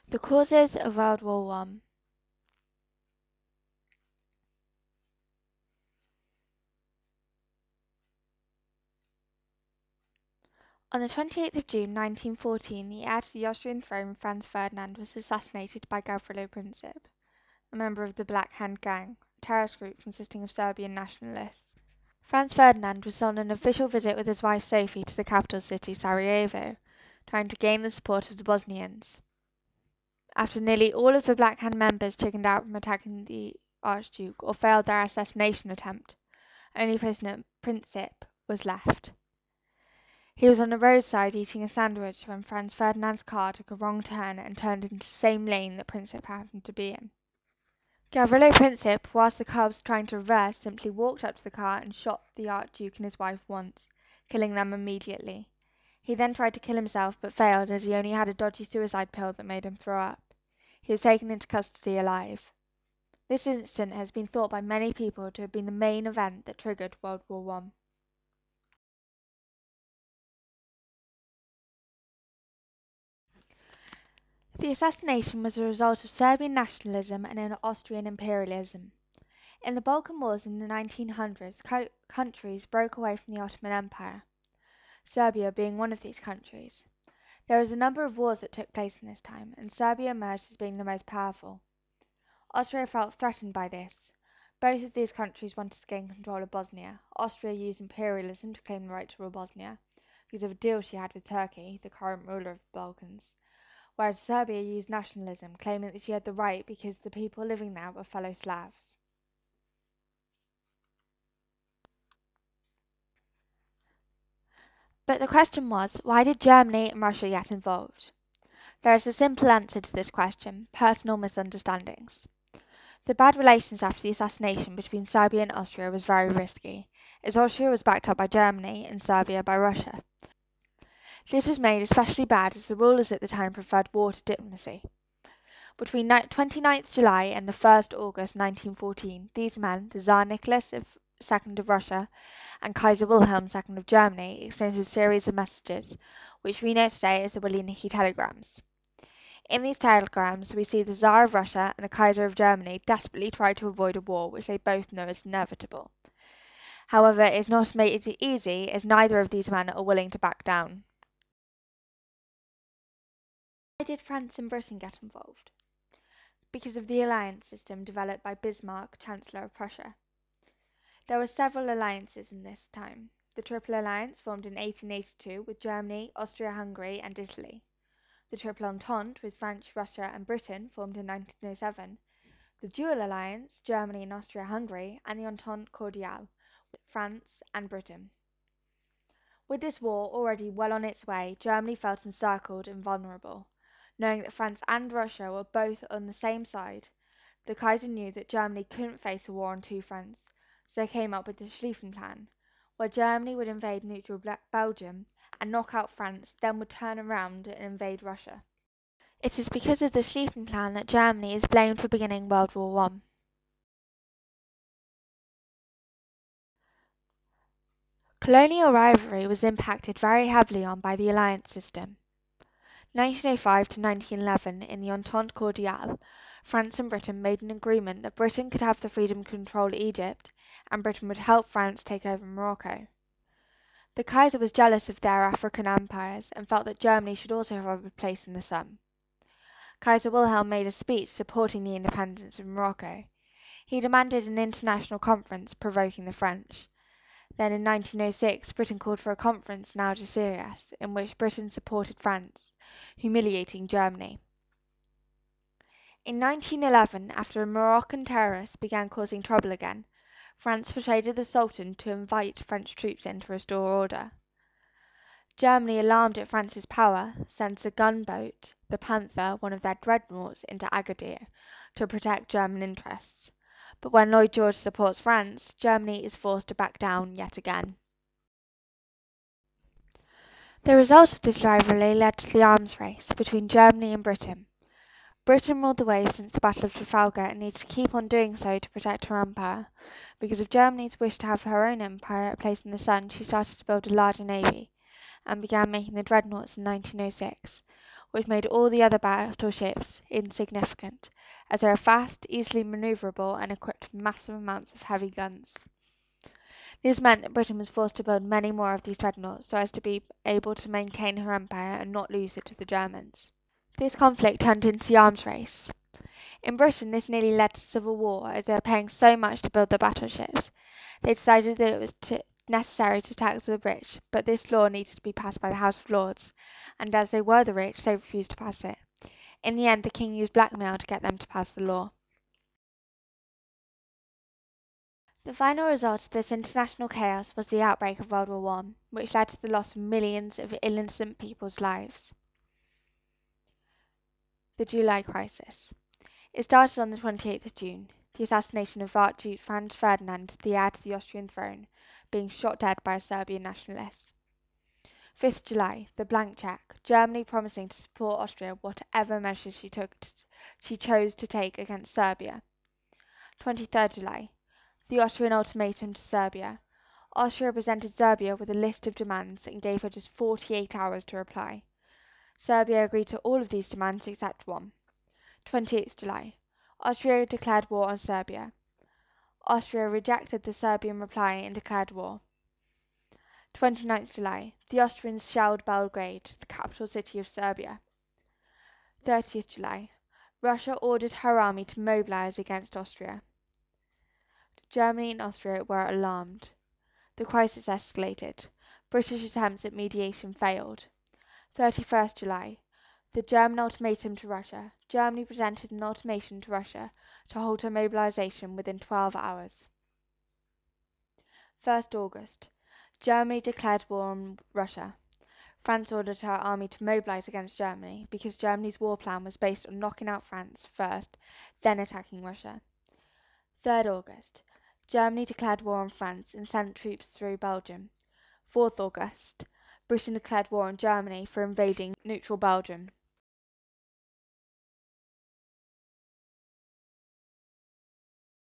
The causes of World War One. On the 28th of June 1914, the heir to the Austrian throne, Franz Ferdinand, was assassinated by Gavrilo Princip, a member of the Black Hand Gang, a terrorist group consisting of Serbian nationalists. Franz Ferdinand was on an official visit with his wife Sophie to the capital city, Sarajevo, trying to gain the support of the Bosnians. After nearly all of the Black Hand members chickened out from attacking the Archduke or failed their assassination attempt, only prisoner Princip was left. He was on the roadside eating a sandwich when Franz Ferdinand's car took a wrong turn and turned into the same lane that Princip happened to be in. Gavrilo Princip, whilst the car was trying to reverse, simply walked up to the car and shot the Archduke and his wife once, killing them immediately. He then tried to kill himself but failed as he only had a dodgy suicide pill that made him throw up. He was taken into custody alive. This incident has been thought by many people to have been the main event that triggered World War One. The assassination was a result of Serbian nationalism and Austrian imperialism. In the Balkan Wars in the 1900s, countries broke away from the Ottoman Empire, Serbia being one of these countries. There was a number of wars that took place in this time, and Serbia emerged as being the most powerful. Austria felt threatened by this. Both of these countries wanted to gain control of Bosnia. Austria used imperialism to claim the right to rule Bosnia, because of a deal she had with Turkey, the current ruler of the Balkans, whereas Serbia used nationalism, claiming that she had the right because the people living there were fellow Slavs. But the question was, why did Germany and Russia get involved? There is a simple answer to this question: personal misunderstandings. The bad relations after the assassination between Serbia and Austria was very risky, as Austria was backed up by Germany and Serbia by Russia. This was made especially bad as the rulers at the time preferred war to diplomacy. Between 29th July and the 1st August 1914, these men, the Tsar Nicholas II of Russia and Kaiser Wilhelm II of Germany, exchanged a series of messages, which we know today as the Willy-Niki telegrams. In these telegrams, we see the Tsar of Russia and the Kaiser of Germany desperately try to avoid a war which they both know is inevitable. However, it is not made easy, as neither of these men are willing to back down. Why did France and Britain get involved? Because of the alliance system developed by Bismarck, Chancellor of Prussia. There were several alliances in this time. The Triple Alliance formed in 1882 with Germany, Austria-Hungary and Italy. The Triple Entente with France, Russia and Britain formed in 1907. The Dual Alliance, Germany and Austria-Hungary, and the Entente Cordiale, with France and Britain. With this war already well on its way, Germany felt encircled and vulnerable. Knowing that France and Russia were both on the same side, the Kaiser knew that Germany couldn't face a war on two fronts, so they came up with the Schlieffen Plan, where Germany would invade neutral Belgium and knock out France, then would turn around and invade Russia. It is because of the Schlieffen Plan that Germany is blamed for beginning World War One. Colonial rivalry was impacted very heavily on by the alliance system. 1905 to 1911, in the Entente Cordiale, France and Britain made an agreement that Britain could have the freedom to control Egypt, and Britain would help France take over Morocco. The Kaiser was jealous of their African empires and felt that Germany should also have a place in the sum. Kaiser Wilhelm made a speech supporting the independence of Morocco. He demanded an international conference, provoking the French. Then in 1906, Britain called for a conference in Algeciras, in which Britain supported France, humiliating Germany. In 1911, after Moroccan terrorists began causing trouble again, France persuaded the Sultan to invite French troops in to restore order. Germany, alarmed at France's power, sends a gunboat, the Panther, one of their dreadnoughts, into Agadir to protect German interests. But when Lloyd George supports France, Germany is forced to back down yet again. The result of this rivalry led to the arms race between Germany and Britain. Britain ruled the waves since the Battle of Trafalgar and needs to keep on doing so to protect her empire. Because of Germany's wish to have her own empire a place in the sun, she started to build a larger navy, and began making the dreadnoughts in 1906, which made all the other battleships insignificant, as they were fast, easily maneuverable, and equipped with massive amounts of heavy guns. This meant that Britain was forced to build many more of these dreadnoughts so as to be able to maintain her empire and not lose it to the Germans. This conflict turned into the arms race. In Britain, this nearly led to civil war, as they were paying so much to build their battleships. They decided that it was necessary to tax the rich, but this law needed to be passed by the House of Lords, and as they were the rich, they refused to pass it. In the end, the king used blackmail to get them to pass the law. The final result of this international chaos was the outbreak of World War One, which led to the loss of millions of innocent people's lives. The July Crisis. It started on the 28th of June, the assassination of Archduke Franz Ferdinand, the heir to the Austrian throne, being shot dead by a Serbian nationalist. 5th July, the blank check, Germany promising to support Austria whatever measures she chose to take against Serbia. 23rd July, the Austrian ultimatum to Serbia. Austria presented Serbia with a list of demands and gave her just 48 hours to reply. Serbia agreed to all of these demands except one. 28th July, Austria declared war on Serbia. Austria rejected the Serbian reply and declared war. 29th July, the Austrians shelled Belgrade, the capital city of Serbia. 30th July, Russia ordered her army to mobilize against Austria. Germany and Austria were alarmed. The crisis escalated. British attempts at mediation failed. 31st July, the German ultimatum to Russia. Germany presented an ultimatum to Russia to halt her mobilization within 12 hours. 1st August, Germany declared war on Russia. France ordered her army to mobilize against Germany because Germany's war plan was based on knocking out France first, then attacking Russia. 3rd August, Germany declared war on France and sent troops through Belgium. 4th August, Britain declared war on Germany for invading neutral Belgium.